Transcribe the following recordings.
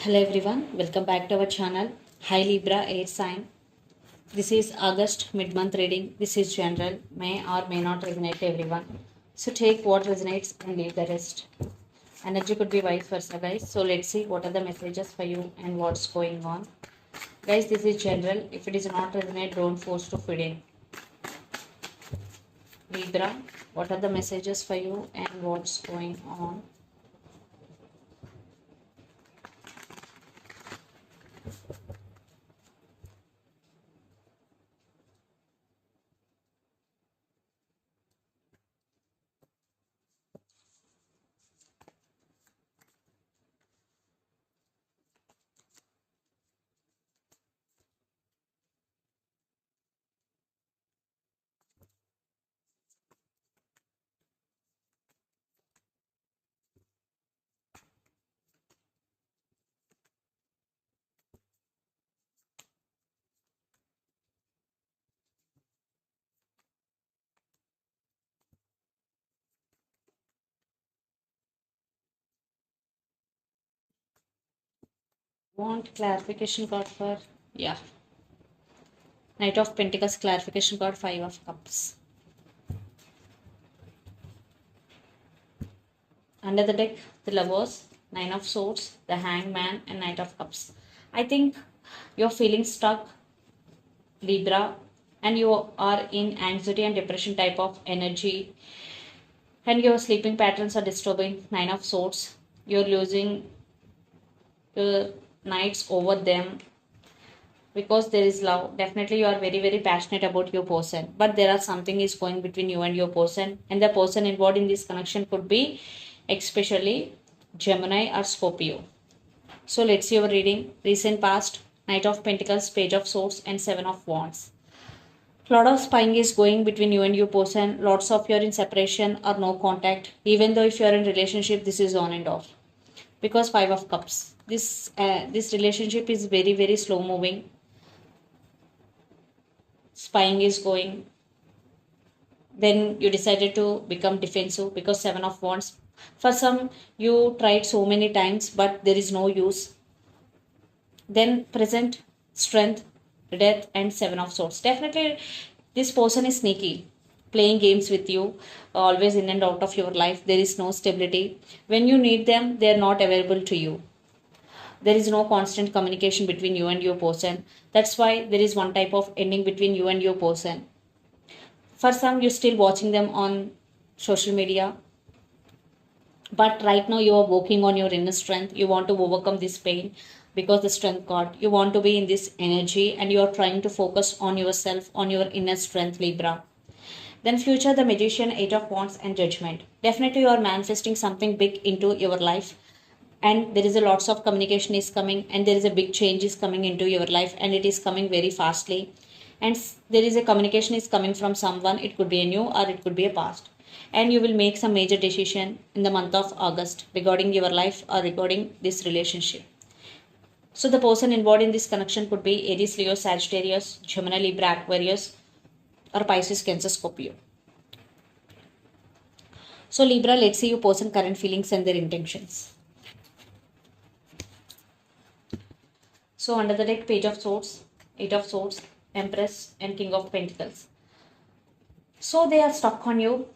Hello everyone, welcome back to our channel. Hi Libra Air Sign. This is August mid-month reading. This is general, may or may not resonate to everyone. So take what resonates and leave the rest. Energy could be vice versa, guys. So let's see what are the messages for you and what's going on. Guys, this is general. If it is not resonate, don't force to fit in. Libra, what are the messages for you and what's going on? Want clarification card for, yeah. Knight of Pentacles clarification card, Five of Cups. Under the deck, the Lovers, Nine of Swords, the Hangman, and Knight of Cups. I think you're feeling stuck, Libra, and you are in anxiety and depression type of energy, and your sleeping patterns are disturbing. Nine of Swords, you're losing your nights over them because there is love. Definitely you are very passionate about your person, but there are something is going between you and your person, and the person involved in this connection could be especially Gemini or Scorpio. So let's see your reading. Recent past, Knight of Pentacles, Page of Swords, and Seven of Wands. Lot of spying is going between you and your person. Lots of you're in separation or no contact. Even though if you're in relationship, this is on and off. Because Five of Cups. This relationship is very slow moving. Spying is going. Then you decided to become defensive because Seven of Wands. For some, you tried so many times, but there is no use. Then present, strength, death, and Seven of Swords. Definitely this person is sneaky, playing games with you, always in and out of your life. There is no stability. When you need them, they are not available to you. There is no constant communication between you and your person. That's why there is one type of ending between you and your person. For some, you're still watching them on social media, but right now you are working on your inner strength. You want to overcome this pain because the strength card, you want to be in this energy and you are trying to focus on yourself, on your inner strength, Libra. Then future, the Magician, Eight of Wands, and Judgment. Definitely you are manifesting something big into your life, and there is a lots of communication is coming, and there is a big change is coming into your life, and it is coming very fastly. And there is a communication is coming from someone. It could be a new or it could be a past, and you will make some major decision in the month of August regarding your life or regarding this relationship. So the person involved in this connection could be Aries, Leo, Sagittarius, Gemini, Libra, Aquarius, or Pisces, Cancer, Scorpio. So Libra, let's see your person current feelings and their intentions. So under the deck, Page of Swords, Eight of Swords, Empress, and King of Pentacles. So they are stuck on you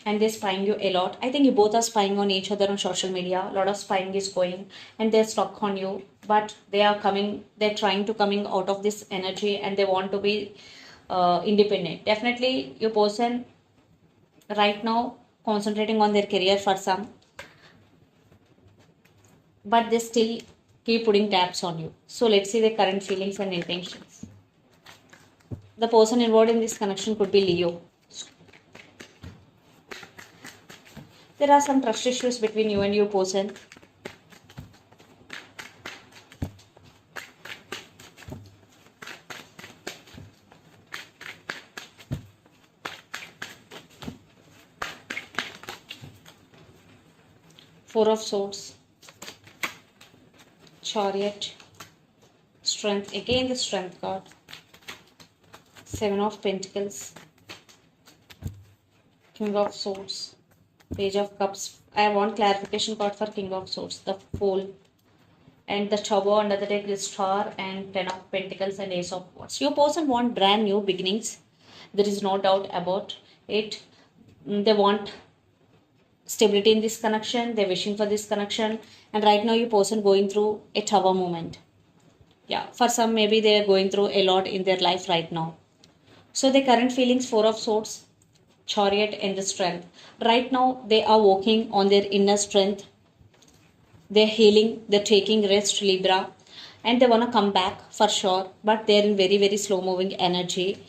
and they're spying you a lot. I think you both are spying on each other on social media. A lot of spying is going and they're stuck on you, but they're trying to coming out of this energy and they want to be independent. Definitely your person right now concentrating on their career for some, but they still keep putting tabs on you. So let's see the current feelings and intentions. The person involved in this connection could be Leo. There are some trust issues between you and your person. Four of Swords, Chariot, Strength, again the Strength card, Seven of Pentacles, King of Swords, Page of Cups. I want clarification card for King of Swords, the Fool, And the Tower under the deck is Star and Ten of Pentacles and Ace of Wands. Your person want brand new beginnings. There is no doubt about it. They want stability in this connection. They're wishing for this connection. And right now your person going through a Tower moment. Yeah, for some maybe they are going through a lot in their life right now. So the current feelings, Four of Swords, Chariot and the Strength. Right now they are working on their inner strength. They're healing, they're taking rest, Libra, and they want to come back for sure, but they're in very, very slow moving energy,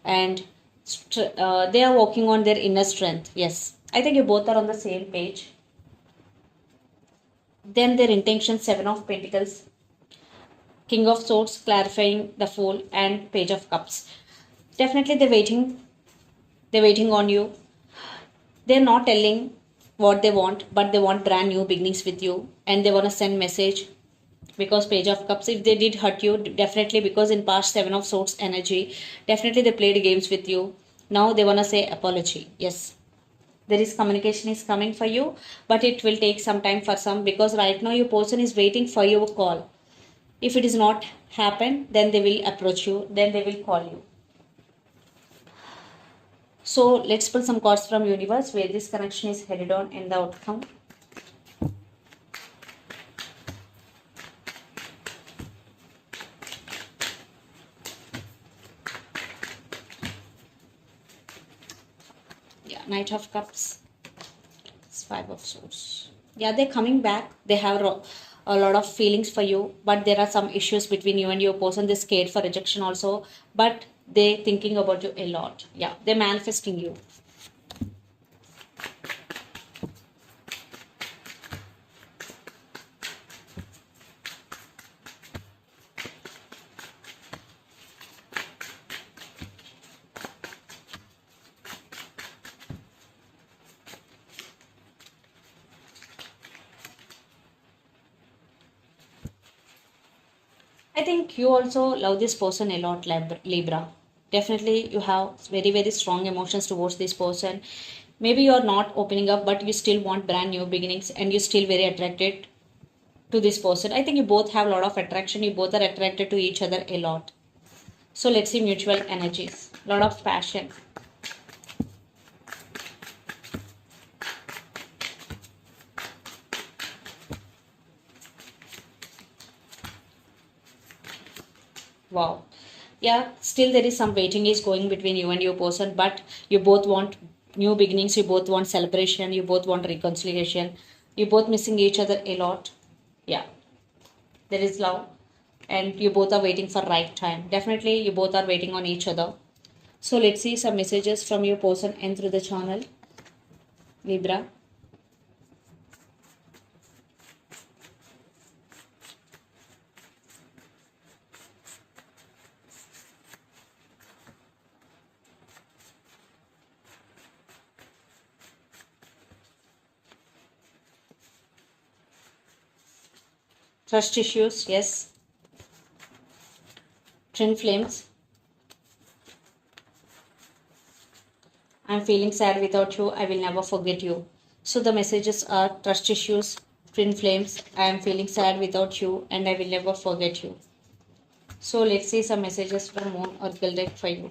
and they are working on their inner strength. Yes, I think you both are on the same page. Then their intention, Seven of Pentacles, King of Swords, clarifying the Fool, and Page of Cups. Definitely they're waiting on you. They're not telling what they want, but they want brand new beginnings with you, and they want to send message. Because Page of Cups, if they did hurt you, definitely, because in past Seven of Swords energy, definitely they played games with you. Now they want to say apology. Yes, there is communication is coming for you, but it will take some time for some, because right now your person is waiting for your call. If it is not happened, then they will approach you, then they will call you. So let's pull some cards from universe where this connection is headed on and the outcome. Yeah, Knight of Cups, Five of Swords. Yeah, they're coming back. They have a lot of feelings for you, but there are some issues between you and your person. They're scared for rejection also, but they're thinking about you a lot. Yeah, they're manifesting you. I think you also love this person a lot, Libra. Definitely, you have very, very strong emotions towards this person. Maybe you're not opening up, but you still want brand new beginnings and you're still very attracted to this person. I think you both have a lot of attraction. You both are attracted to each other a lot. So let's see mutual energies. A lot of passion. Wow. Yeah, still there is some waiting is going between you and your person, but you both want new beginnings, you both want celebration, you both want reconciliation, you both missing each other a lot. Yeah, there is love, and you both are waiting for right time. Definitely, you both are waiting on each other. So let's see some messages from your person and through the channel, Libra. Trust issues, yes. Twin flames. I'm feeling sad without you. I will never forget you. So the messages are trust issues, twin flames. I am feeling sad without you and I will never forget you. So let's see some messages from Moon Oracle deck for you.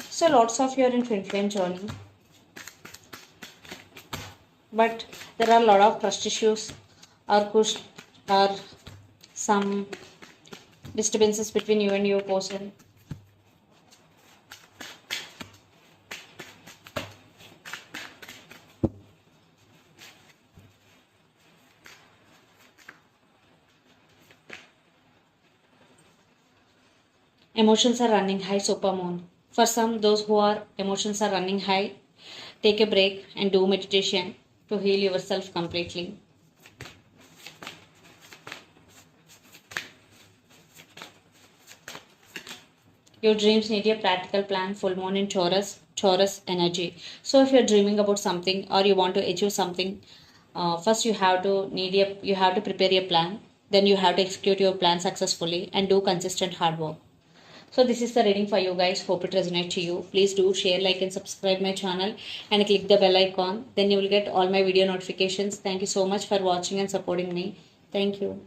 So lots of you are in twin flame journey. But there are a lot of trust issues or some disturbances between you and your person. Emotions are running high, Supermoon. For some, those who are emotions are running high, take a break and do meditation to heal yourself completely. Your dreams need a practical plan, full moon in Taurus energy. So if you're dreaming about something or you want to achieve something, first you have to prepare a plan. Then you have to execute your plan successfully and do consistent hard work. So this is the reading for you guys. Hope it resonates to you. Please do share, like and subscribe my channel and click the bell icon. Then you will get all my video notifications. Thank you so much for watching and supporting me. Thank you.